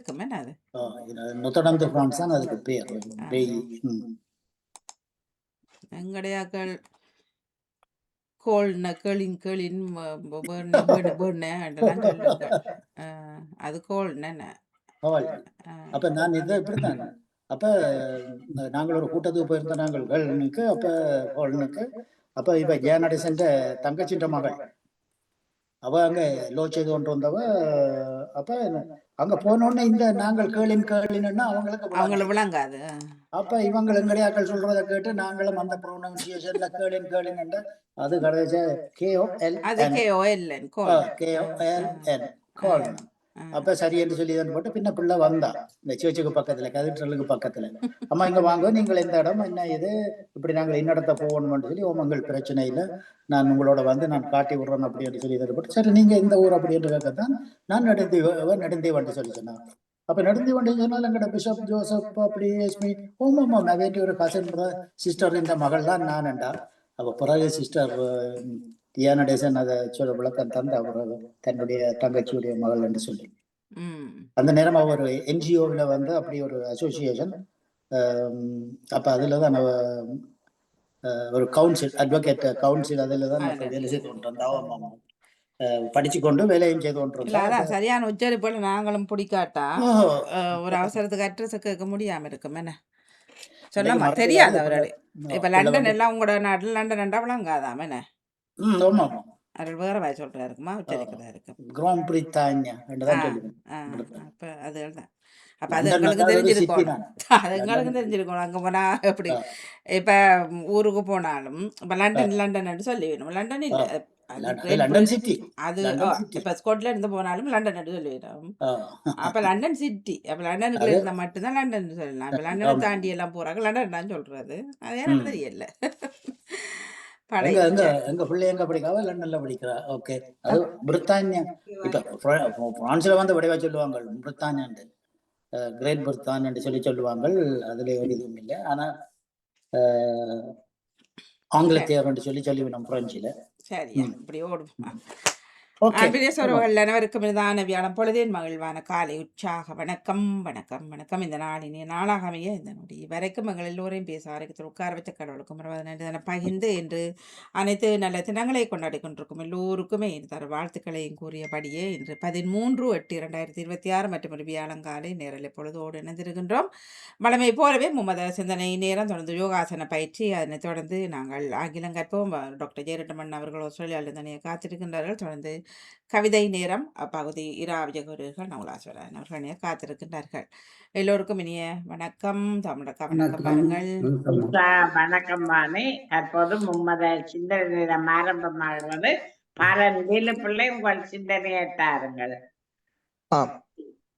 இருக்கும் என்ன அது நொத்தடந்து பிரான்ஸ் தான் அதுக்கு பேர். எங்கடையாக்கள் கோல்ன கேளின் கேளின் சொல்லுங்க. அது கோல்ன அப்ப நான் இதை இப்படித்தான். அப்ப நாங்கள் ஒரு கூட்டத்துக்கு போயிருந்தோம் நாங்கள் கேள்னுக்கு. அப்ப கோல்னுக்கு அப்ப இப்ப ஜேனடிசன் தங்கச்சின்ற மகள் அவ அங்க லோ செய்து கொண்டு வந்தவ. அப்ப அங்க போனோடனே இந்த நாங்கள் கேளின்னா அவங்களுக்கு விளங்காது. அப்ப இவங்க எங்கடையாக்கள் சொல்றதை கேட்டு நாங்களும் அந்த ப்ரொனன்சியேஷன்ல கேளின் அது கடைசி KOLN கோல்ன். அப்ப சரி என்று சொல்லி தான் போட்டு பின்ன பிள்ளை வந்தா இந்த சர்ச்சுக்கு பக்கத்துல கதிர்ச்சலுக்கு பக்கத்துல. அம்மா இங்க வாங்க, நீங்கள் எந்த இடம் என்ன இது இப்படி நாங்கள் இன்னிடத்த போகணும்னு சொல்லி உங்கள் பிரச்சனை இல்லை, நான் உங்களோட வந்து நான் காட்டி விடுறேன் அப்படின்னு சொல்லி போட்டு சரி நீங்க எந்த ஊர் அப்படின்னு கேட்கத்தான் நான் நெடுந்தீ வந்து சொல்லி சொன்னான். அப்ப நெடுந்தி வண்டி சொன்னால் எங்கட பிஷப் ஜோசப் அப்படி ஓமாமா நான் வேண்டிய ஒரு கசின் சிஸ்டர் இந்த மகள் தான் நான்டா. அப்ப பிறகு சிஸ்டர் தியானடேசன் அதை சொல்ல விளக்கம் தந்து அவர் தன்னுடைய தங்கச்சியுடைய மகள் என்று சொல்லி அந்த நேரம் அவர் NGOவில் வந்து அப்படி ஒரு அசோசியேஷன். அப்ப அதுலதான் ஒரு கவுன்சில் அட்வொகேட் கவுன்சில் அதுல தான் வேலை செய்து கொண்டு வந்தா படிச்சு கொண்டு வேலையும் செய்து கொண்டு சரியான உச்சரிப்பு நாங்களும் பிடிக்காட்டா ஒரு அவசரத்துக்கு அட்ரஸ் கேட்க முடியாம இருக்கும் என்ன சொல்லாம தெரியாது அவர்களே. இப்ப லண்டன் எல்லாம் உங்களோட நாட்டில் லண்டன் ரெண்டா விளங்காதாம என்ன அவர்கள் வேற வாய் சொல்றா இருக்குமா உச்சரிக்கிறதா இருக்கு. அப்ப அதுதான் அப்ப அது எங்களுக்கு தெரிஞ்சிருக்கணும். அது எங்களுக்கு தெரிஞ்சிருக்கணும். அங்க போனா எப்படி இப்ப ஊருக்கு போனாலும் இப்ப லண்டன் சொல்லிடணும். லண்டன் இல்ல அது இப்ப ஸ்காட்லாந்து போனாலும் லண்டன் சொல்லிடும். அப்ப லண்டன் சிட்டி. அப்ப லண்டனுக்குள்ள இருந்தா மட்டும்தான் லண்டன் சொல்லலாம். இப்ப லண்டனை தாண்டி எல்லாம் போறாங்க லண்டன் தான் சொல்றது. அது எனக்கு தெரியல. எங்க பிள்ளை எங்க படிக்காவ லண்டன்ல படிக்கிறா. ஓகே அது பிரித்தானியா. இப்ப பிரான்ஸ்ல வந்து வடிவா சொல்லுவாங்க பிரித்தானியாண்டு கிரேட் பிரித்தானியா சொல்லி சொல்லுவாங்க. அதுல எதுவும் இல்லை. ஆனா ஆங்கிலத்தேர் சொல்லி பிரெஞ்சில சரியா இப்படி ஓடும். அன்பினேஸ்வரர்கள் அனைவருக்கும் இதான வியாழம் பொழுதேன் மகிழ்வான காலை உற்சாக வணக்கம் வணக்கம் வணக்கம். இந்த நாளினே நாளாக அமைய இந்த நொடி வரைக்கும் எங்கள் எல்லோரையும் பேச ஆரோக்கியத்தில் உட்கார வச்ச கடவுளுக்கும் நன்றி பகிர்ந்து என்று அனைத்து நல்ல தினங்களை கொண்டாடி கொண்டிருக்கும் எல்லோருக்குமே தர வாழ்த்துக்களையும் கூறியபடியே இன்று 13/8/2026 மற்றும் ஒரு வியாழங்காலை நேரலை பொழுதோடு இணைந்திருக்கின்றோம். வழமை போலவே மும்மத சிந்தனை நேரம் தொடர்ந்து யோகாசன பயிற்சி, அதனைத் தொடர்ந்து நாங்கள் ஆங்கிலம் கற்போம். டாக்டர் ஜெயரட்மன் அவர்கள் ஆஸ்திரேலியாவில் தனியை காத்திருக்கின்றார்கள். தொடர்ந்து கவிதை நேரம் பகுதி இராவிஜகுருகள் நவலாஸ்வரன் அவர்கள் காத்திருக்கின்றார்கள். எல்லோருக்கும் இனிய வணக்கம். தமிழக வணக்கம் பாருங்கள். வணக்கம் வாணி. தற்போது மும்மத சிந்தனை நேரம் ஆரம்பமாகிறது. பிள்ளை உங்கள் சிந்தனையை தாருங்கள்.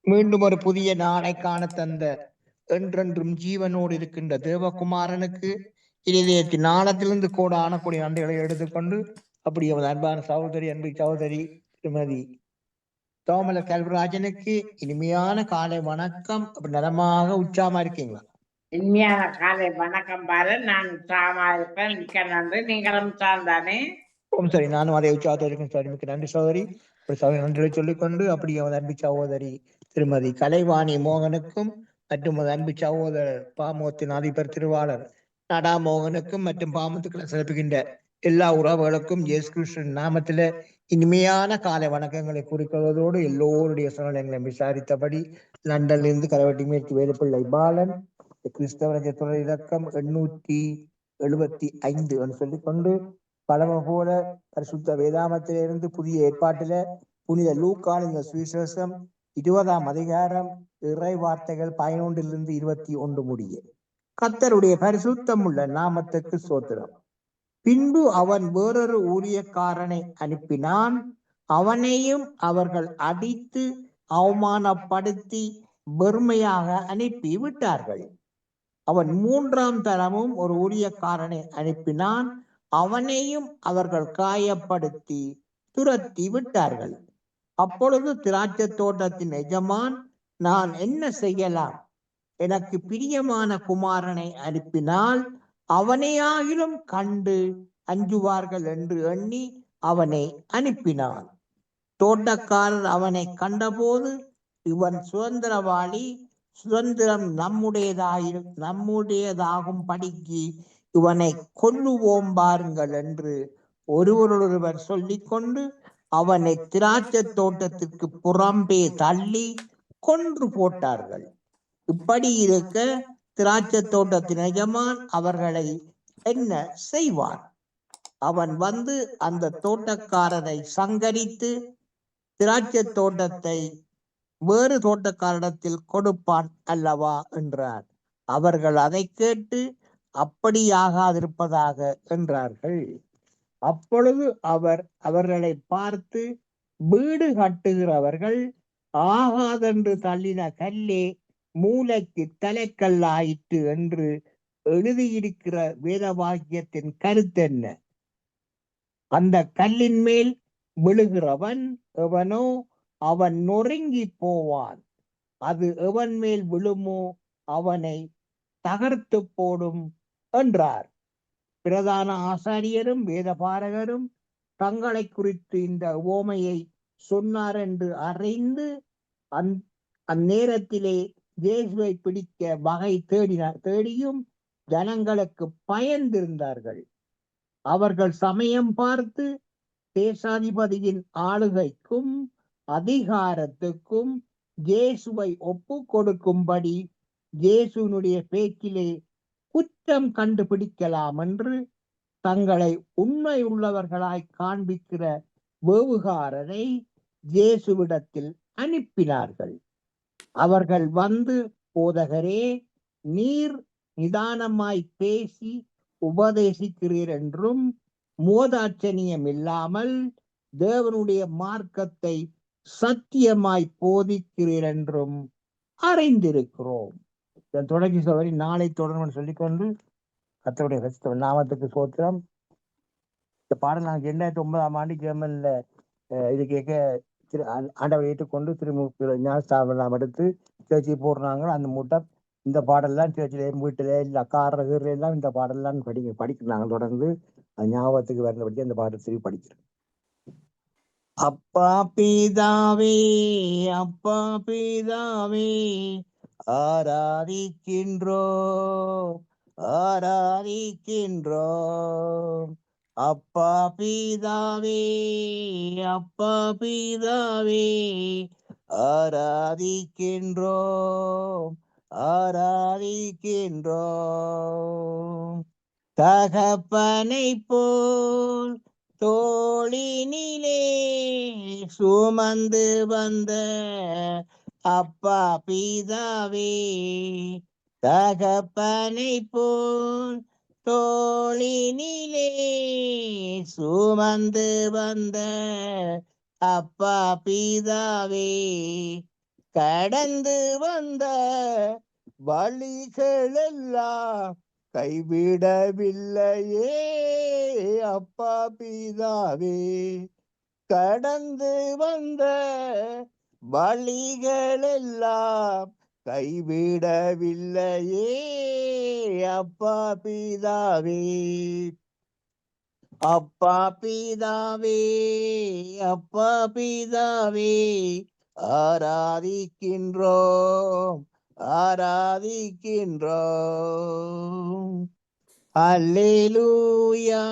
மீண்டும் ஒரு புதிய நாளை காண தந்த என்றென்றும் ஜீவனோடு இருக்கின்ற தேவகுமாரனுக்கு இதயத்தின் நாளத்திலிருந்து கோடான கூடிய நன்றிகளை எடுத்துக்கொண்டு அப்படி அவன் அன்பான சகோதரி அன்பு சகோதரி திருமதி தோமல கல்வராஜனுக்கு இனிமையான காலை வணக்கம். அப்படி நலமாக உற்சாகமா இருக்கீங்களா? இனிமையான காலை வணக்கம் பாரு. நான் உற்சாகமா இருப்பேன். மிக்க நன்றி. நீங்களும் சார்ந்தானே? சரி, நானும் அதே உற்சாகத்தோடு இருக்கேன். சரி, மிக்க நன்றி சகோதரி. அப்படி நன்றிகளை சொல்லிக்கொண்டு அப்படி அவன் அன்பு சகோதரி திருமதி கலைவாணி மோகனுக்கும் மற்றும் அன்பு சகோதரர் பாமோத்தின் அதிபர் திருவாளர் நடா மோகனுக்கும் மற்றும் பாமத்துக்களை சிறப்புகின்ற எல்லா உறவுகளுக்கும் இயேசு கிறிஸ்துவின் நாமத்தில இனிமையான காலை வணக்கங்களை குறிக்கொள்வதோடு எல்லோருடைய சூழ்நிலைகளை விசாரித்தபடி லண்டன்ல இருந்து கரவட்டி மேற்கு வேலுப்பிள்ளை பாலன் கிறிஸ்தவ தொடர் இலக்கம் 875 என்று சொல்லிக்கொண்டு பழமை போல பரிசுத்த வேதாமத்திலிருந்து புதிய ஏற்பாட்டில புனித லூக்கான் இந்த சுவிசேஷம் 20ஆம் அதிகாரம் இறை வார்த்தைகள் 11 21 முடிய. கர்த்தருடைய பரிசுத்தம் உள்ள நாமத்துக்கு ஸ்தோத்திரம். பின்பு அவன் வேறொரு ஊழியக்காரனை அனுப்பினான். அவனையும் அவர்கள் அடித்து அவமானப்படுத்தி வெறுமையாக அனுப்பி விட்டார்கள். அவன் 3ஆம் தரமும் ஒரு ஊழியக்காரனை அனுப்பினான். அவனையும் அவர்கள் காயப்படுத்தி துரத்தி விட்டார்கள். அப்பொழுது திராட்சை தோட்டத்தின் எஜமான், நான் என்ன செய்யலாம்? எனக்கு பிரியமான குமாரனை அனுப்பினால் அவனையாகிலும் கண்டு அஞ்சுவார்கள் என்று எண்ணி அவனை அனுப்பினான். தோட்டக்காரர் அவனை கண்டபோது இவன் சுதந்திரவாளி, சுதந்திரம் நம்முடையதாகும் படிக்கு இவனை கொல்லுவோம் பாருங்கள் என்று ஒருவரொருவர் சொல்லிக்கொண்டு அவனை திராட்சை தோட்டத்திற்கு புறம்பே தள்ளி கொன்று போட்டார்கள். இப்படி இருக்க திராட்சை தோட்டத்தின் எஜமான் அவர்களை என்ன செய்வான்? அவன் வந்து அந்த தோட்டக்காரரை சங்கரித்து திராட்சை தோட்டத்தை வேறு தோட்டக்காரிடத்தில் கொடுப்பான் அல்லவா என்றார். அவர்கள் அதை கேட்டு அப்படியாகாதிருப்பதாக என்றார்கள். அப்பொழுது அவர் அவர்களை பார்த்து, வீடு கட்டுகிறவர்கள் ஆகாதென்று தள்ளின கல்லே மூளைக்கு தலைக்கல்லாயிற்று என்று எழுதியிருக்கிற வேதவாக்கியத்தின் கருத்தென்ன? அந்த கல்லின் மேல் விழுகிறவன் எவனோ அவன் நொறுங்கி போவான். அது எவன் மேல் விழுமோ அவனை தகர்த்து போடும் என்றார். பிரதான ஆசாரியரும் வேதபாரகரும் தங்களை குறித்து இந்த உவமையை சொன்னார் என்று அறிந்து அந்நேரத்திலே இயேசுவை பிடிக்க வகை தேடியும் ஜனங்களுக்கு பயந்திருந்தார்கள். அவர்கள் சமயம் பார்த்து தேசாதிபதியின் ஆளுகைக்கும் அதிகாரத்துக்கும் இயேசுவை ஒப்பு கொடுக்கும்படி இயேசுனுடைய பேச்சிலே குற்றம் கண்டுபிடிக்கலாம் என்று தங்களை உண்மை உள்ளவர்களாய் காண்பிக்கிற வேவுகாரரை இயேசுவிடத்தில் அனுப்பினார்கள். அவர்கள் வந்து, போதகரே, நீர் நிதானமாய் பேசி உபதேசிக்கிறீர் என்றும் மோதாட்சணியம் இல்லாமல் தேவனுடைய மார்க்கத்தை சத்தியமாய் போதிக்கிறீர் என்றும் அறிந்திருக்கிறோம். தொடங்கி சோதரி நாளை தொடரும் சொல்லிக்கொண்டு கர்த்தருடைய நாமத்துக்கு சோத்திரம். இந்த பாடல் நாங்கள் 2009ஆம் ஆண்டு ஜெர்மன்ல இது கேட்க ஆண்டவரை ஏற்றுக்கொண்டு திரும்ப ஞானஸ்தாபனம் எடுத்து சேர்ச்சி போடுறாங்க. அந்த மூட்டை இந்த பாடல்லாம் சேர்ச்சில வீட்டுல இல்லை அக்காரர் எல்லாம் இந்த பாடல்லாம் படிக்கிறாங்க. தொடர்ந்து அது ஞாபகத்துக்கு வரபடி அந்த பாடல் திரும்பி படிக்கிறோம். அப்பா பிதாவே, அப்பா பிதாவே, ஆராதிக்கின்றோம் ஆராதிக்கின்றோம். அப்பா பிதாவே, அப்பா பிதாவே, ஆராதிக்கின்றோம் ஆராதிக்கின்றோம். தகப்பனை போல் தோளினிலே சுமந்து வந்த அப்பா பிதாவே, தகப்பனை போல் தோளினிலே சுமந்து வந்த அப்பா பிதாவே, கடந்து வந்த வழிகளெல்லாம் கைவிடவில்லையே அப்பா பிதாவே, கடந்து வந்த வழிகளெல்லாம் கைவிடவில்லையே அப்பா பிதாவே. அப்பா பிதாவே, அப்பா பிதாவே, ஆராதிக்கின்றோம் ஆராதிக்கின்றோம். அல்லேலூயா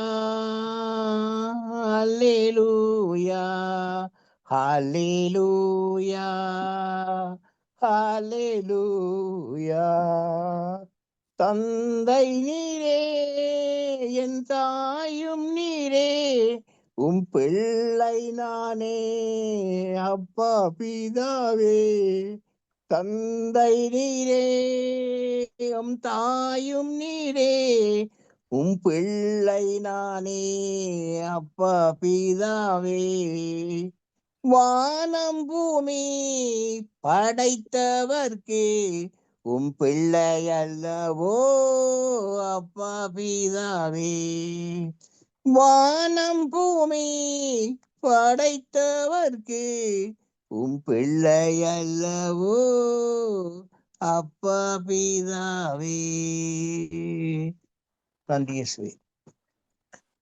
அல்லேலூயா அல்லேலூயா அல்லேலூயா. தந்தை நீரே, என் தாயும் நீரே, பிள்ளை நானே அப்பா பிதாவே. தந்தை நீரே, தாயும் நீரே, பிள்ளை நானே அப்பா பிதாவே. வானம் பூமி படைத்தவர்க்கு பிள்ளை அல்லவோ அப்பா பிதாவே. வானம் பூமி படைத்தவர்க்கு பிள்ளை அல்லவோ அப்பா பிதாவே. நன்றி இயேசுவே.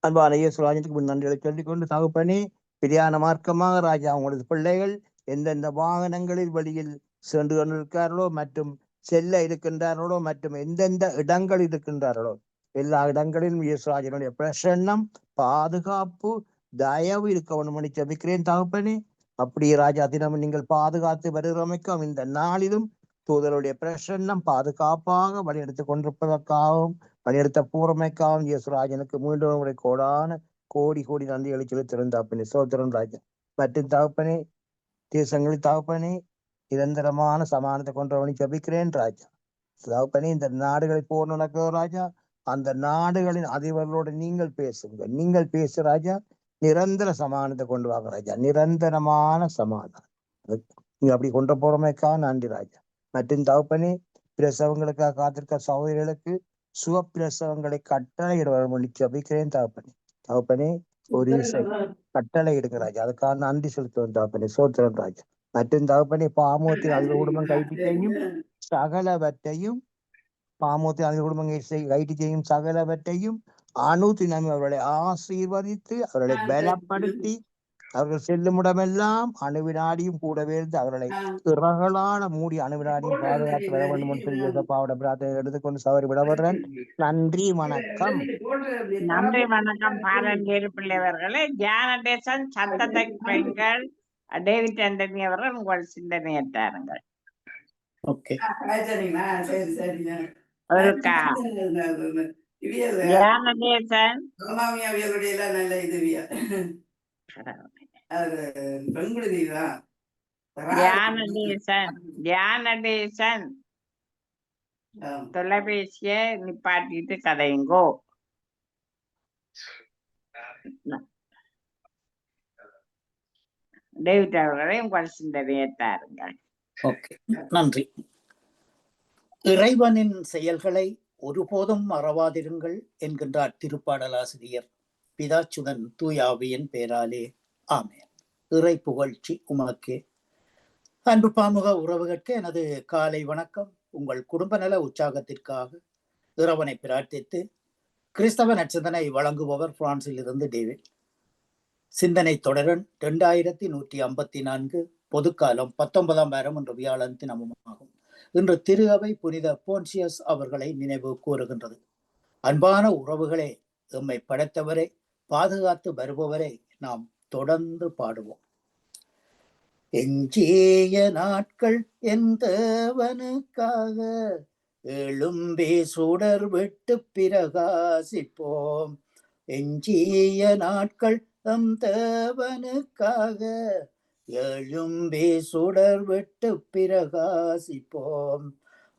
அன்பான இயேசு ராஜனுக்கு நன்றிகளை சொல்லிக்கொண்டு தகப்பனே, பிரியான மார்க்கமாக ராஜா உங்களது பிள்ளைகள் எந்தெந்த வாகனங்களில் வெளியில் சென்று கொண்டிருக்கிறார்களோ மற்றும் செல்ல இருக்கின்றார்களோ மற்றும் எந்தெந்த இடங்கள் இருக்கின்றார்களோ எல்லா இடங்களிலும் இயேசுராஜனுடைய பிரசன்னம் பாதுகாப்பு தயவு இருக்க வேண்டும் ஜெபிக்கிறேன் தகப்பனே. அப்படியே ராஜா தினமும் நீங்கள் பாதுகாத்து வருகிறமைக்கும் இந்த நாளிலும் தூதருடைய பிரசன்னம் பாதுகாப்பாக வழிநடத்திக் கொண்டிருப்பதற்காகவும் வழிநடத்த பூர்வமைக்காகவும் இயேசுராஜனுக்கு மீண்டும் உடைய கோடான கோடி கோடி நன்றிகளை செலுத்திருந்தாப்பனே. சோதரன் ராஜா மற்றும் தகப்பனே, தேசங்களில் தகப்பனே நிரந்தரமான சமானத்தை கொண்டவனை ஜபிக்கிறேன் ராஜா. தகப்பனே, இந்த நாடுகளை போர் நடக்கிற ராஜா, அந்த நாடுகளின் அதிபர்களோடு நீங்கள் பேசுங்க. நீங்கள் பேசு ராஜா, நிரந்தர சமாதானத்தை கொண்டு வாங்க ராஜா, நிரந்தரமான சமாதானம் நீங்க அப்படி கொண்டு போறமைக்கா நன்றி ராஜா. மற்றும் தகப்பனே, பிரசவங்களுக்காக காத்திருக்க சகோதரிகளுக்கு சுகப்பிரசவங்களை கட்டளையிடுவார் ஜபிக்கிறேன் தகப்பனே. தகப்பனே, ஒரு கட்டளை இடுங்க ராஜா, அதுக்காக நன்றி செலுத்துவோம் தகப்பனே. சோத்திரன் ராஜா. மற்றும் தகப்பனே, பாமூத்தின் அதிக குடும்பம் கைட்டு செய்யும் சகலவற்றையும் பாமூத்தின் அதிக குடும்பம் கைட்டு செய்யும் சகலவற்றையும் அணுதினம் அவர்களை ஆசீர்வதித்து அவர்களை பலப்படுத்தி அவர்கள் செல்லும் இடமெல்லாம் அணுவினாடியும் கூடவே இருந்து அவர்களை இறகலான மூடி அணுவினாடியும் பாதுகாத்து வர வேண்டும் என்று இயேசப்பாவோட பிரார்த்தனை எடுத்துக்கொண்டு சவரி விடப்படுறேன். நன்றி, வணக்கம். நன்றி, வணக்கம். பாரம்பரிய பிள்ளைவர்களே, ஜானடேசன் சத்தத்தை பெண்கள் டேவிட் ஆண்டனி அவர்கள் உங்கள் சிந்தனையற்றாருங்கள். ஓகே, ஒருக்கா ஜானடேசன் ஜானடேசன் தொலைபேசிய நிப்பாட்டிட்டு கதையுங்கோ. டேவிட் அவர்களை உங்கள் சிந்தனையற்றாருங்கள். ஓகே, நன்றி. இறைவனின் செயல்களை ஒருபோதும் மறவாதிருங்கள் என்கின்றார் திருப்பாடலாசிரியர். பிதாச்சுதன் தூயாவியின் பேராலே ஆமென். இறை புகழ்ச்சி உமக்கே. அன்பு பாமுக உறவுகளுக்கு எனது காலை வணக்கம். உங்கள் குடும்ப நல உற்சாகத்திற்காக இறைவனை பிரார்த்தித்து கிறிஸ்தவ நற்சிந்தனை வழங்குபவர் பிரான்சில் இருந்து டேவிட். சிந்தனை தொடரன் 2154 பொதுக்காலம் 19ஆம் வாரம் இன்று வியாழன் தினமுமாகும். இன்று திரு அவை புனித போன்சியஸ் அவர்களை நினைவு கூறுகின்றது. அன்பான உறவுகளே, எம்மை படைத்தவரை பாதுகாத்து வருபவரை நாம் தொடர்ந்து பாடுவோம். எஞ்சிய நாட்கள் எந்தவனுக்காக எழும்பி சுடர் விட்டு பிரகாசிப்போம். எஞ்சிய நாட்கள் தம் தேவனுக்காக எழும்பி சுடர் விட்டு பிரகாசிப்போம்.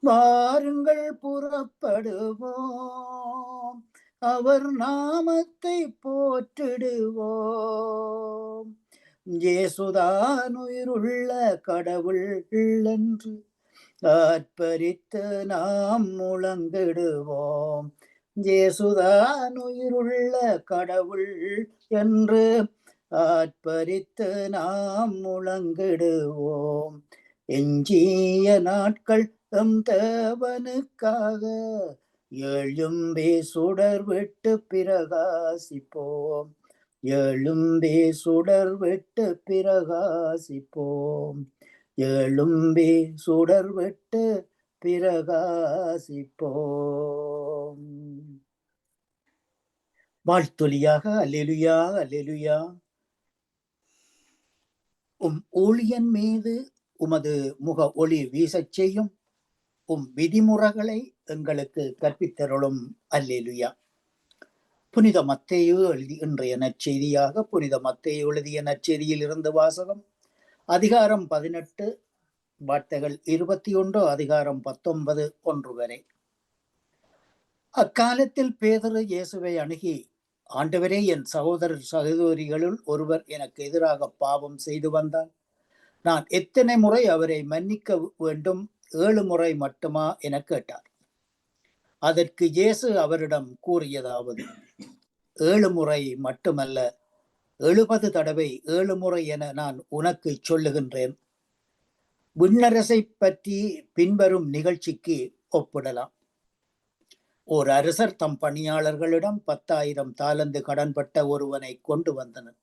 வாருங்கள் புறப்படுவோம், அவர் நாமத்தை போற்றிடுவோம். இயேசுதான் உயிருள்ள கடவுள் என்று ஆர்ப்பரித்து நாம் முழங்கிடுவோம். இயேசுதான் உயிருள்ள கடவுள் என்று ஆர்ப்பரித்து நாம் முழங்கிடுவோம். எஞ்சிய நாட்கள் தம் தேவனுக்காக எழும்பி சுடர் விட்டு பிரகாசிப்போம். எழும்பி சுடர் விட்டு பிரகாசிப்போம். எழும்பி சுடர் விட்டு பிரகாசிப்போம். வாழ்த்தொலியாக அல்லேலுயா அல்லேலுயா. ஊழியன் மீது உமது முக ஒளி வீசச் செய்யும், விதிமுறைகளை எங்களுக்கு கற்பித்தருளும். அல்லேலுயா. புனித மத்தேயு இன்றைய நற்செய்தியாக புனித மத்தேயு எழுதிய நற்செய்தியில் இருந்து வாசகம். அதிகாரம் 18 வார்த்தைகள் 21, அதிகாரம் 19 1 வரை. அக்காலத்தில் பேதுரு இயேசுவை அணுகி, ஆண்டவரே, என் சகோதரர் சகோதரிகளுள் ஒருவர் எனக்கு எதிராக பாவம் செய்து வந்தால் நான் எத்தனை முறை அவரை மன்னிக்க வேண்டும்? 7 முறை மட்டுமா என கேட்டார். அதற்கு இயேசு அவரிடம் கூறியதாவது, 7 முறை மட்டுமல்ல, 70 தடவை 7 முறை என நான் உனக்கு சொல்லுகின்றேன். விண்ணரசை பற்றி பின்வரும் நிகழ்ச்சிக்கு ஒப்பிடலாம். ஓர் அரசர் தம் பணியாளர்களிடம் 10,000 தாலந்து கடன்பட்ட ஒருவனை கொண்டு வந்தனர்.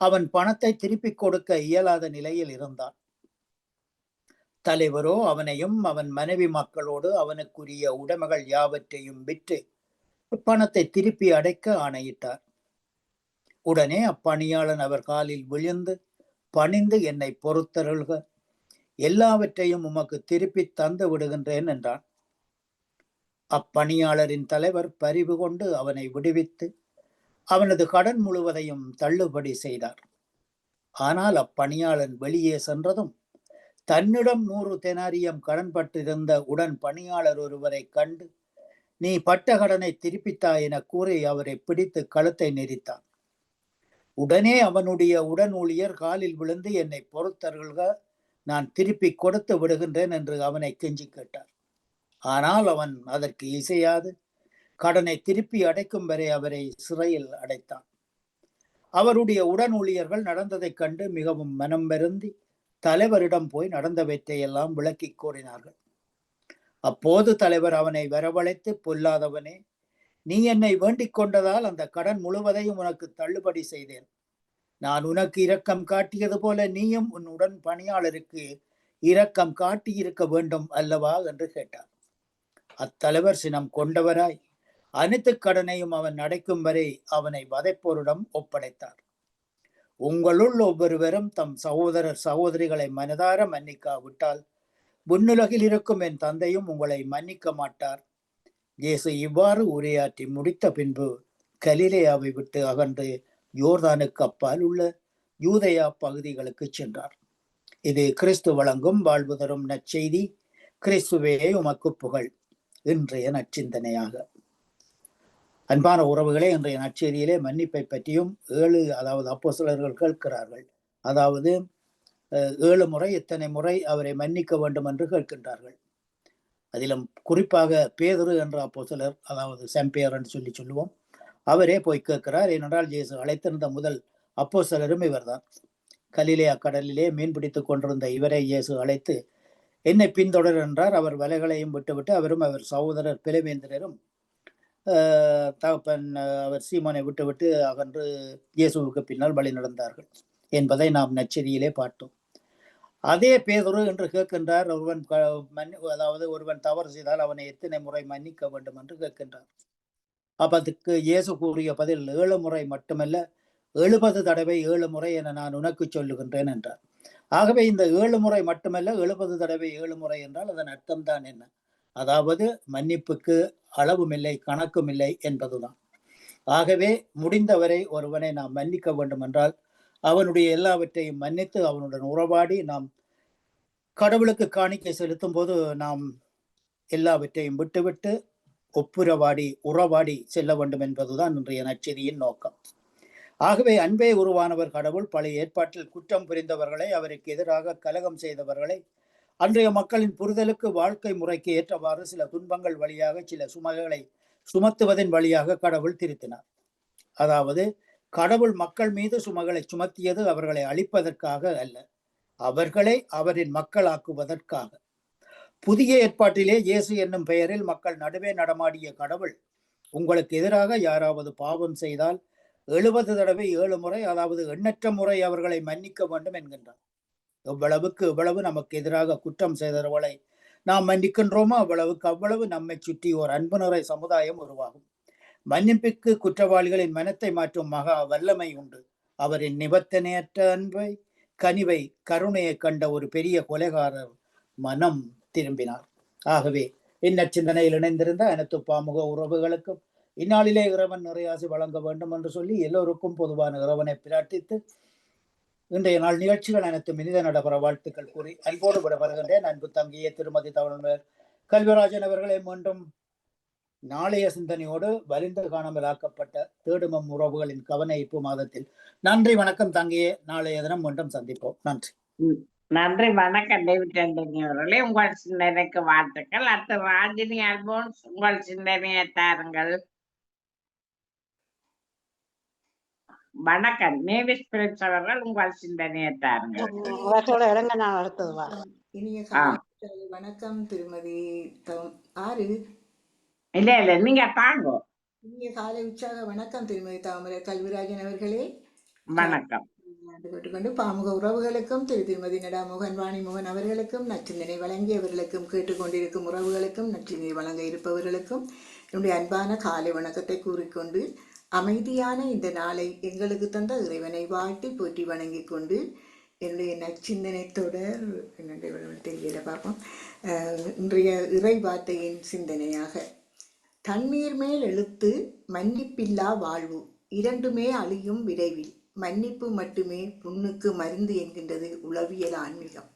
அவன் பணத்தை திருப்பிக் கொடுக்க இயலாத நிலையில் இருந்தான். தலைவரோ அவனையும் அவன் மனைவி மக்களோடு அவனுக்குரிய உடைமைகள் யாவற்றையும் விற்று பணத்தை திருப்பி அடைக்க ஆணையிட்டார். உடனே அப்பணியாளன் அவர் காலில் விழுந்து பணிந்து, என்னை பொறுத்தருள்க, எல்லாவற்றையும் உமக்கு திருப்பி தந்து விடுகின்றேன் என்றான். அப்பணியாளரின் தலைவர் பரிவு கொண்டு அவனை விடுவித்து அவனது கடன் முழுவதையும் தள்ளுபடி செய்தார். ஆனால் அப்பணியாளன் வெளியே சென்றதும் தன்னிடம் 100 தெனாரியம் கடன் பட்டிருந்த உடன் பணியாளர் ஒருவரை கண்டு, நீ பட்ட கடனை திருப்பித்தா என கூறி அவரை பிடித்து கழுத்தை நெரித்தான். உடனே அவனுடைய உடன் ஊழியர் காலில் விழுந்து, என்னை பொறுத்தருள்க, நான் திருப்பி கொடுத்து விடுகின்றேன் என்று அவனை கெஞ்சி கேட்டார். ஆனால் அவன் அதற்கு இசையாது கடனை திருப்பி அடைக்கும் வரை அவரை சிறையில் அடைத்தான். அவருடைய உடன் ஊழியர்கள் நடந்ததைக் கண்டு மிகவும் மனம் வருந்தி தலைவரிடம் போய் நடந்தவற்றை எல்லாம் விளக்கி கூறினார்கள். அப்போது தலைவர் அவனை வரவழைத்து, பொல்லாதவனே, நீ என்னை வேண்டிக் கொண்டதால் அந்த கடன் முழுவதையும் உனக்கு தள்ளுபடி செய்தேன். நான் உனக்கு இரக்கம் காட்டியது போல நீயும் உன் உடன் பணியாளருக்கு இரக்கம் காட்டியிருக்க வேண்டும் அல்லவா என்று கேட்டார். அத்தலைவர் சினம் கொண்டவராய் அனைத்து கடனையும் அவன் அடைக்கும் வரை அவனை வதைப்போரிடம் ஒப்படைத்தார். உங்களுள் ஒவ்வொருவரும் தம் சகோதரர் சகோதரிகளை மனதார மன்னிக்காவிட்டால் விண்ணுலகில் இருக்கும் என் தந்தையும் உங்களை மன்னிக்க மாட்டார். இயேசு இவ்வாறு உரையாற்றி முடித்த பின்பு கலிலேயாவை விட்டு அகன்று யோர்தானுக்கு அப்பால் உள்ள யூதேயா பகுதிகளுக்கு சென்றார். இது கிறிஸ்து வழங்கும் வாழ்வு தரும் நற்செய்தி. கிறிஸ்துவே உமக்கு புகழ். இன்றைய நற்சிந்தனையாக, அன்பான உறவுகளே, இன்றைய நற்செய்தியிலே மன்னிப்பை பற்றியும் 7 அப்போஸ்தலர்கள் கேட்கிறார்கள். அதாவது 7 முறை எத்தனை முறை அவரை மன்னிக்க வேண்டும் என்று கேட்கின்றார்கள். அதிலும் குறிப்பாக பேதுரு என்ற அப்போஸ்தலர், அதாவது செம்பியர் என்று சொல்லுவோம், அவரே போய் கேட்கிறார். ஏனென்றால் இயேசு அழைத்திருந்த முதல் அப்போஸ்தலரும் இவர்தான். கலிலேயா கடலிலே மீன் பிடித்துக் கொண்டிருந்த இவரை இயேசு அழைத்து, என்னை பின்தொடர் என்றார். அவர் வலைகளையும் விட்டுவிட்டு அவரும் அவர் சகோதரர் பிலவேந்திரரும் தகப்பன் அவர் சீமோனை விட்டுவிட்டு அகன்று இயேசுவுக்கு பின்னால் வழி நடந்தார்கள் என்பதை நாம் நற்செய்தியிலே பார்த்தோம். அதே பேதுரு என்று கேட்கின்றார். ஒருவன் தவறு செய்தால் அவனை எத்தனை முறை மன்னிக்க வேண்டும் என்று கேட்கின்றார். அப்ப அதுக்கு இயேசு கூறிய பதில் 7 முறை மட்டுமல்ல, 70 தடவை 7 முறை என நான் உனக்கு சொல்லுகின்றேன் என்றார். ஆகவே இந்த 7 முறை மட்டுமல்ல, 70 தடவை 7 முறை என்றால் அதன் அர்த்தம் தான் என்ன? அதாவது மன்னிப்புக்கு அளவும் இல்லை, கணக்கும் இல்லை என்பதுதான். ஆகவே முடிந்தவரை ஒருவனை நாம் மன்னிக்க வேண்டும் என்றால் அவனுடைய எல்லாவற்றையும் மன்னித்து அவனுடன் உறவாடி நாம் கடவுளுக்கு காணிக்கை செலுத்தும் போது நாம் எல்லாவற்றையும் விட்டுவிட்டு ஒப்புரவாடி உறவாடி செல்ல வேண்டும் என்பதுதான் இன்றைய நற்செய்தியின் நோக்கம். ஆகவே அன்பே உருவானவர் கடவுள் பழைய ஏற்பாட்டில் குற்றம் புரிந்தவர்களை, அவருக்கு எதிராக கலகம் செய்தவர்களை அன்றைய மக்களின் புரிதலுக்கு வாழ்க்கை முறைக்கு ஏற்றவாறு சில துன்பங்கள் வழியாக சில சுமைகளை சுமத்துவதன் வழியாக கடவுள் திருத்தினார். அதாவது கடவுள் மக்கள் மீது சுமைகளை சுமத்தியது அவர்களை அழிப்பதற்காக அல்ல, அவர்களை அவரின் மக்களாக்குவதற்காக. புதிய ஏற்பாட்டிலே இயேசு என்னும் பெயரில் மக்கள் நடுவே நடமாடிய கடவுள், உங்களுக்கு எதிராக யாராவது பாவம் செய்தால் 70 தடவை 7 முறை, அதாவது எண்ணற்ற முறை அவர்களை மன்னிக்க வேண்டும் என்கின்றார். எவ்வளவு நமக்கு எதிராக குற்றம் செய்தவர்களை நாம் மன்னிக்கின்றோமோ அவ்வளவு நம்மை சுற்றி ஒரு அன்பு நிறை சமுதாயம் உருவாகும். மன்னிப்புக்கு குற்றவாளிகளின் மனத்தை மாற்றும் மகா வல்லமை உண்டு. அவரின் நிபந்தனையற்ற அன்பை, கனிவை, கருணையை கண்ட ஒரு பெரிய கொலைகாரர் மனம் திரும்பினார். ஆகவே இந்நச்சிந்தனையில் இணைந்திருந்த அனைத்து பாமுக உறவுகளுக்கும் இந்நாளிலே இறைவன் நிறையாசி வழங்க வேண்டும் என்று சொல்லி எல்லோருக்கும் பொதுவான இறைவனை பிரார்த்தித்து இன்றைய நாள் நிகழ்ச்சிகள் அனைத்து இனித நடைபெற வாழ்த்துக்கள் கூறி அன்போடு விட வருகின்றேன். அன்பு தங்கிய திருமதி தமிழ்மேல் கல்விராஜன் அவர்களை மீண்டும் நாளைய சிந்தனையோடு வலிந்து காணாமல் ஆக்கப்பட்ட தேடுமம் உறவுகளின் கவன ஈர்ப்பு மாதத்தில் நன்றி வணக்கம் தங்கியே. நாளைய தினம் மீண்டும் சந்திப்போம். நன்றி. நன்றி வணக்கம் டேவிட் ஆண்டனி அவர்களே. உங்கள் சிந்தனைக்கு வாழ்த்துக்கள். அடுத்து ராஜினி அல்போன்ஸ், உங்கள் சிந்தனையை தாருங்கள். வணக்கம் நேவிஸ் பிரின்ஸ் அவர்கள், உங்கள் சிந்தனையை தாருங்கள். அவர்களோட இடங்க நான் அடுத்ததுவா. இனிய காலை வணக்கம் திருமதி ஆறு. இல்ல நீங்க தாங்கோ. இனிய காலை உற்சாக வணக்கம் திருமதி தாமரை கல்விராஜன் அவர்களே. வணக்கம். கேட்டுக்கொண்டு பாமுக உறவுகளுக்கும் திருமதி நடாமோகன் வாணிமோகன் அவர்களுக்கும் நச்சிந்தனை வழங்கியவர்களுக்கும் கேட்டுக்கொண்டிருக்கும் உறவுகளுக்கும் நச்சிந்தனை வழங்க இருப்பவர்களுக்கும் என்னுடைய அன்பான காலை வணக்கத்தை கூறிக்கொண்டு அமைதியான இந்த நாளை எங்களுக்கு தந்த இறைவனை வாழ்த்தி போற்றி வணங்கி கொண்டு என்னுடைய நச்சிந்தனை தொடர் என்னுடைய தெரியல பார்ப்போம். இன்றைய இறை வார்த்தையின் சிந்தனையாக தண்ணீர் மேல் எழுத்து மன்னிப்பில்லா வாழ்வு இரண்டுமே அழியும் விரைவில் மன்னிப்பு மட்டுமே புண்ணுக்கு மருந்து என்கின்றது உளவியல் ஆன்மீகம்.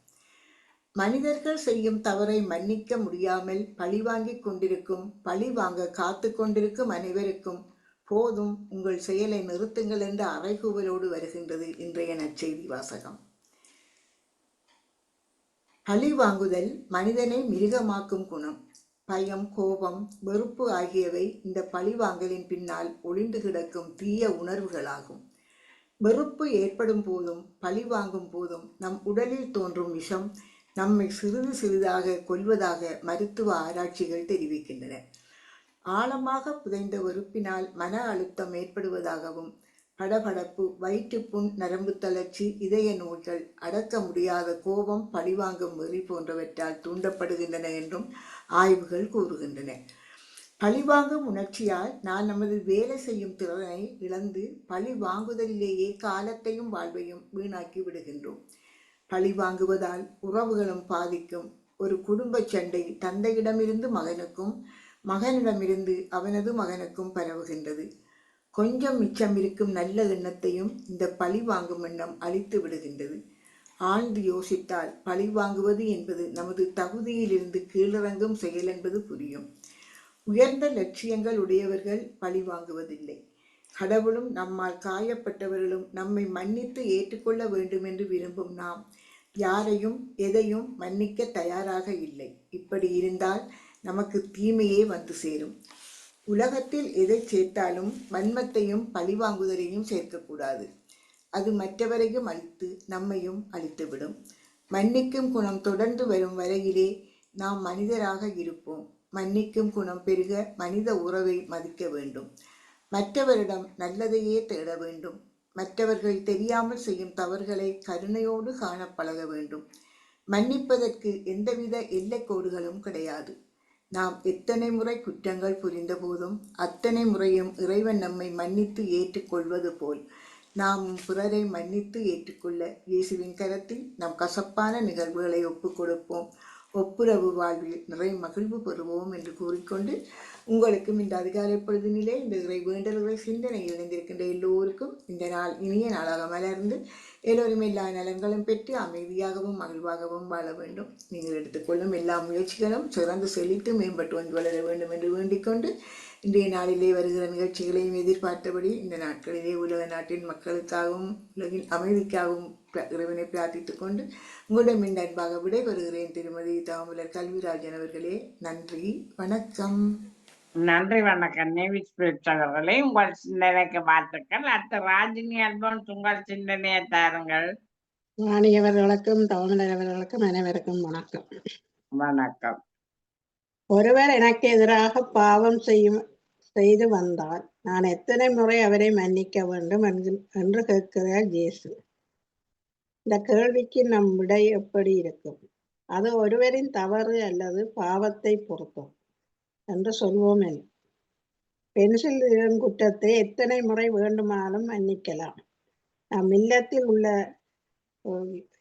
மனிதர்கள் செய்யும் தவறை மன்னிக்க முடியாமல் பழிவாங்கிக் கொண்டிருக்கும் பழி வாங்க காத்து கொண்டிருக்கும் அனைவருக்கும் போதும் உங்கள் செயலை நிறுத்துங்கள் என்ற அறைகூவலோடு வருகின்றது இன்றைய நற்செய்தி வாசகம். பழி வாங்குதல் மனிதனை மிருகமாக்கும் குணம். பயம், கோபம், வெறுப்பு ஆகியவை இந்த பழிவாங்கலின் பின்னால் ஒளிந்து கிடக்கும் தீய உணர்வுகளாகும். வெறுப்பு ஏற்படும் போதும் பழி வாங்கும் போதும் நம் உடலில் தோன்றும் விஷம் நம்மை சிறிது சிறிதாக கொல்வதாக மருத்துவ ஆராய்ச்சிகள் தெரிவிக்கின்றன. ஆழமாக புதைந்த வெறுப்பினால் மன அழுத்தம் ஏற்படுவதாகவும் படபடப்பு, வயிற்றுப்புண், நரம்பு தளர்ச்சி, இதய நோய்கள், அடக்க முடியாத கோபம், பழிவாங்கும் வெறி போன்றவற்றால் தூண்டப்படுகின்றன என்றும் ஆய்வுகள் கூறுகின்றன. பழிவாங்கும் உணர்ச்சியால் நான் நமது வேலை செய்யும் திறனை இழந்து பழி வாங்குதலிலேயே காலத்தையும் வாழ்வையும் வீணாக்கி விடுகின்றோம். பழி வாங்குவதால் உறவுகளும் பாதிக்கும். ஒரு குடும்ப சண்டை தந்தையிடமிருந்து மகனுக்கும் மகனிடமிருந்து அவனது மகனுக்கும் பரவுகின்றது. கொஞ்சம் மிச்சம் இருக்கும் நல்ல எண்ணத்தையும் இந்த பழி வாங்கும் எண்ணம் அழித்து விடுகின்றது. ஆழ்ந்து யோசித்தால் பழி வாங்குவது என்பது நமது தகுதியிலிருந்து கீழிறங்கும் செயல் என்பது புரியும். உயர்ந்த லட்சியங்கள் உடையவர்கள் பழி வாங்குவதில்லை. கடவுளும் நம்மால் காயப்பட்டவர்களும் நம்மை மன்னித்து ஏற்றுக்கொள்ள வேண்டும் என்று விரும்பும் நாம் யாரையும் எதையும் மன்னிக்க தயாராக இல்லை. இப்படி இருந்தால் நமக்கு தீமையே வந்து சேரும். உலகத்தில் எதை சேர்த்தாலும் வன்மத்தையும் பழிவாங்குதலையும் சேர்க்கக்கூடாது. அது மற்றவரையும் அழித்து நம்மையும் அழித்துவிடும். மன்னிக்கும் குணம் தொடர்ந்து வரும் வரையிலே நாம் மனிதராக இருப்போம். மன்னிக்கும் குணம் பெருக மனித உறவை மதிக்க வேண்டும். மற்றவரிடம் நல்லதையே தேட வேண்டும். மற்றவர்கள் தெரியாமல் செய்யும் தவறுகளை கருணையோடு காண பழக வேண்டும். மன்னிப்பதற்கு எந்தவித எல்லைக்கோடுகளும் கிடையாது. நாம் எத்தனை முறை குற்றங்கள் புரிந்த போதும் அத்தனை முறையும் இறைவன் நம்மை மன்னித்து ஏற்றுக்கொள்வது போல் நாம் பிறரை மன்னித்து ஏற்றுக்கொள்ள இயேசுவின் கரத்தில் நம் கசப்பான நிகழ்வுகளை ஒப்புக் கொடுப்போம். ஒப்புரவு வாழ்வில் நிறை மகிழ்வு பெறுவோம் என்று கூறிக்கொண்டு உங்களுக்கும் இந்த அதிகாலை பொழுதினிலே இந்த இறை வேண்டல்களை சிந்தனையில் இணைந்திருக்கின்ற எல்லோருக்கும் இந்த நாள் இனிய நாளாக மலர்ந்து எல்லோரும் எல்லா நலன்களும் பெற்று அமைதியாகவும் மகிழ்வாகவும் வாழ வேண்டும். நீங்கள் எடுத்துக்கொள்ளும் எல்லா முயற்சிகளும் சிறந்து செழித்து மேம்பட்டு வந்து வளர வேண்டும் என்று வேண்டிக் கொண்டு இன்றைய நாளிலே வருகிற நிகழ்ச்சிகளையும் எதிர்பார்த்தபடி இந்த நாட்களிலே உலக நாட்டின் மக்களுக்காகவும் உலகின் அமைதிக்காகவும் இறைவனை பிரார்த்தித்துக் கொண்டு உங்களிடம் இந்த அன்பாக விடைபெறுகிறேன். திருமதி தாமலர் கல்விராஜன் அவர்களே, நன்றி, வணக்கம். நன்றி, வணக்கம். நேவிஸ் அவர்களே, உங்கள் சிந்தனைக்கு வாழ்த்துக்கள். அடுத்த ராஜினி அல்போன்ஸ் உங்கள் சிந்தனையை தாருங்கள். வாணியவர்களுக்கும் தவமலரவர்களுக்கும் அனைவருக்கும் வணக்கம். வணக்கம். ஒருவர் எனக்கு எதிராக பாவம் செய்து வந்தால் நான் எத்தனை முறை அவரை மன்னிக்க வேண்டும் என்று கேட்கிறார் இயேசு. இந்த கேள்விக்கு நம் விடை எப்படி இருக்கும்? அது ஒருவரின் தவறு அல்லது பாவத்தை பொறுத்தோம் என்று சொல்வோம். பென்சில் குற்றத்தை எத்தனை முறை வேண்டுமானாலும் மன்னிக்கலாம். நம்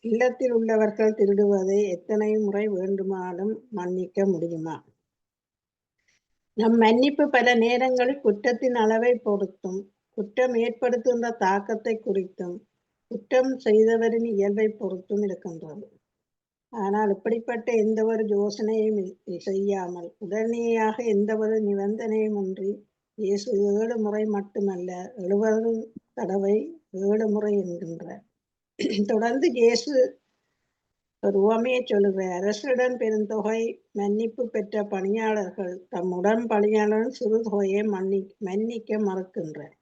இல்லத்தில் உள்ளவர்கள் திருடுவதை எத்தனை முறை வேண்டுமானாலும் மன்னிக்க முடியுமா? நம் மன்னிப்பு பல நேரங்களில் குற்றத்தின் அளவை பொறுத்தும் குற்றம் ஏற்படுத்துகின்ற தாக்கத்தை குறித்தும் குற்றம் செய்தவரின் இயல்பை பொறுத்தும் இருக்கின்றது. ஆனால் இப்படிப்பட்ட எந்த ஒரு யோசனையும் செய்யாமல் உடனடியாக எந்த ஒரு நிபந்தனையும் இன்றி இயேசு 7 முறை மட்டுமல்ல 70 தடவை 7 முறை என்கின்றார். தொடர்ந்து இயேசு ஒரு உவமையை சொல்லுகிறார். அரசுடன் பெருந்தொகை மன்னிப்பு பெற்ற பணியாளர்கள் தம் உடன் பணியாளர் சிறு தொகையை மன்னிக்க மறுக்கின்றார்.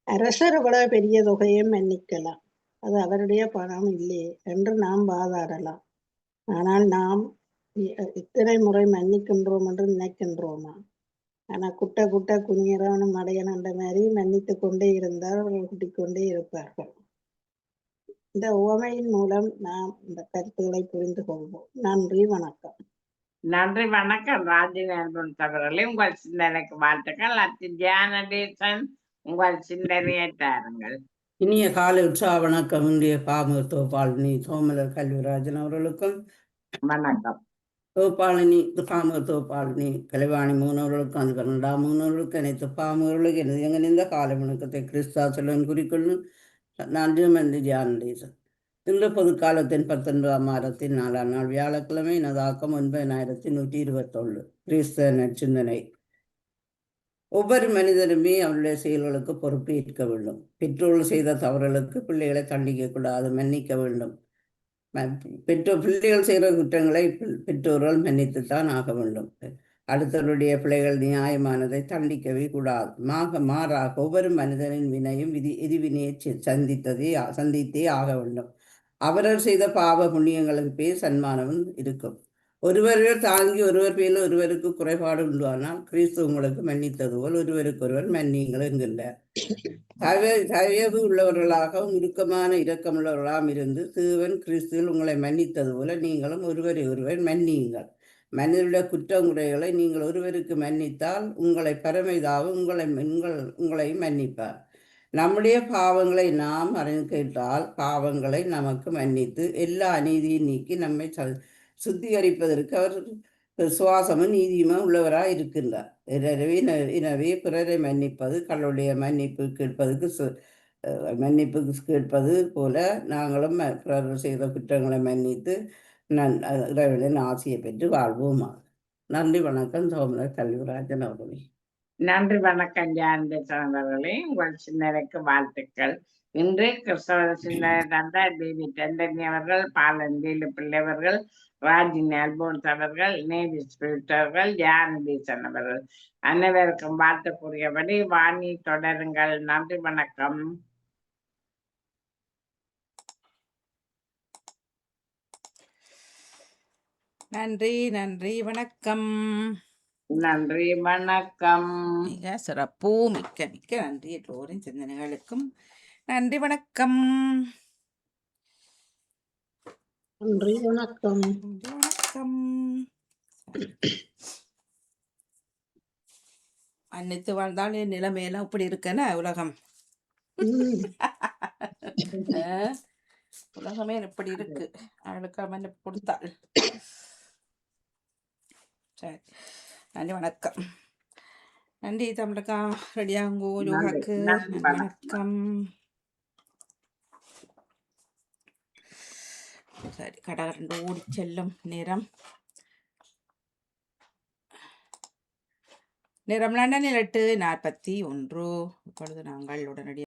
அரசர் இவ்வளவு பெரிய தொகையை மன்னிக்கலாம், அது அவருடைய பணம் இல்லையே என்று நாம் வாதாடலாம். ஆனால் நாம் இத்தனை முறை மன்னிக்கின்றோம் என்று நினைக்கின்றோமா? ஆனால் குட்ட குனியறவனும் அடையன் என்ற மாதிரி மன்னித்து கொண்டே இருந்தால் அவர்கள் குட்டிக்கொண்டே இருப்பார்கள். இந்த உவமையின் மூலம் நாம் இந்த கருத்துக்களை புரிந்து கொள்வோம். நன்றி, வணக்கம். நன்றி வணக்கம் ராஜினி அல்போன்ஸ் அவர்களே, உங்கள் சிந்தனைக்கு வாழ்த்துக்கள். அத்தி தியானதேசன், உங்கள் சிந்தனையை தாருங்கள். இனிய காலை உற்சாக வணக்கம். இன்றைய பாமகத்தோப்பாளினி சோமலர் கல்விராஜன் அவர்களுக்கும், வணக்கம். தோப்பாளினி பாமகத்தோப்பாளினி கலைவாணி மூனவர்களுக்கும், அது கனடா மூனவர்களுக்கும், அனைத்து பாமகர்களுக்கு எனது எங்கனிந்த காலை வணக்கத்தை கிறிஸ்தா செல்வன் குறிக்கொள்ளும். நன்றி மன்றி தியானதேசன். இன்று பொதுக்காலத்தின் 19ஆம் வாரத்தின் 4ஆம் நாள் வியாழக்கிழமை. எனதாக்கம் 9121 கிறிஸ்தவ நற்சிந்தனை. ஒவ்வொரு மனிதனுமே அவருடைய செயல்களுக்கு பொறுப்பேற்க வேண்டும். பெற்றோர்கள் செய்த தவறுகளுக்கு பிள்ளைகளை தண்டிக்கக்கூடாது, மன்னிக்க வேண்டும். பிள்ளைகள் செய்கிற குற்றங்களை பெற்றோர்கள் மன்னித்துத்தான் ஆக வேண்டும். அடுத்தவருடைய பிள்ளைகள் நியாயமானதை தண்டிக்கவே கூடாது. மாறாக ஒவ்வொரு மனிதனின் வினையும் எதிர்வினையை சந்தித்தே ஆக வேண்டும். அவரவர் செய்த பாவ புண்ணியங்களுக்கு பேர் சன்மானமும் இருக்கும். ஒருவர்கள் தாங்கி ஒருவர் பேரில் ஒருவருக்கு குறைபாடு உண்டானால் கிறிஸ்து உங்களுக்கு மன்னித்தது போல் ஒருவருக்கொருவர் மன்னியுங்கள் என்கின்றார். தயவு உள்ளவர்களாகவும் இறுக்கமான இரக்கமுள்ளவர்களாகவும் இருந்து தேவன் கிறிஸ்துவில் உங்களை மன்னித்தது போல நீங்களும் ஒருவரை ஒருவர் மன்னியுங்கள். மனிதனுடைய குற்றங்குறைகளை நீங்கள் ஒருவருக்கு மன்னித்தால் உங்களை பரமைதாவும் உங்களை மன்னிப்பார். நம்முடைய பாவங்களை நாம் அறிந்தால் பாவங்களை நமக்கு மன்னித்து எல்லா அநீதியும் நீக்கி நம்மை சுத்திகரிப்பதற்கு அவர் சுவாசமும் நீதியுமா உள்ளவராக இருக்கின்றார். எனவே பிறரை மன்னிப்பது கடவுளுடைய மன்னிப்புக்கு கேட்பது போல நாங்களும் பிறர் செய்த குற்றங்களை மன்னித்து இறைவனின் ஆசையை பெற்று வாழ்வோமா. நன்றி வணக்கம். சோமலர் கல்விராஜன் அவர்களே. நன்றி வணக்கம் ஜானதேசன் அவர்களே, உங்கள் சிந்தனைக்கு வாழ்த்துக்கள். இன்று கிறிஸ்தவ சிந்தனை தந்த டேவிட் ஆண்டனி அவர்கள், பாலந்தேலு பிள்ளைவர்கள், ராஜினி அல்போன்ஸ் அவர்கள், நேவி ஸ்பிரிட் அவர்கள், ஜானதேசன் அவர்கள் அனைவருக்கும் வாழ்த்துக்குரியபடி வாணி தொடருங்கள். நன்றி வணக்கம். நன்றி நன்றி வணக்கம். நன்றி வணக்கம். மிக சிறப்பு. மிக்க மிக்க நன்றி எல்லோரின் சிந்தனைகளுக்கும். நன்றி வணக்கம். நன்றி, வணக்கம். வணக்கம். மன்னித்து வாழ்ந்தால் என் நிலைமையெல்லாம் இப்படி இருக்கேன்னா உலகம் உலகமே இப்படி இருக்கு. அவளுக்கு மன்னிப்பு கொடுத்தாள். சரி, நன்றி வணக்கம். நன்றி தமிழக்கா. ரெடியாங்கோ யோகாக்கு. நன்றி வணக்கம். சரி, கடகரண்டு ஓடி செல்லும் நேரம் லண்டனில் 8:41. இப்பொழுது நாங்கள் உடனடியாக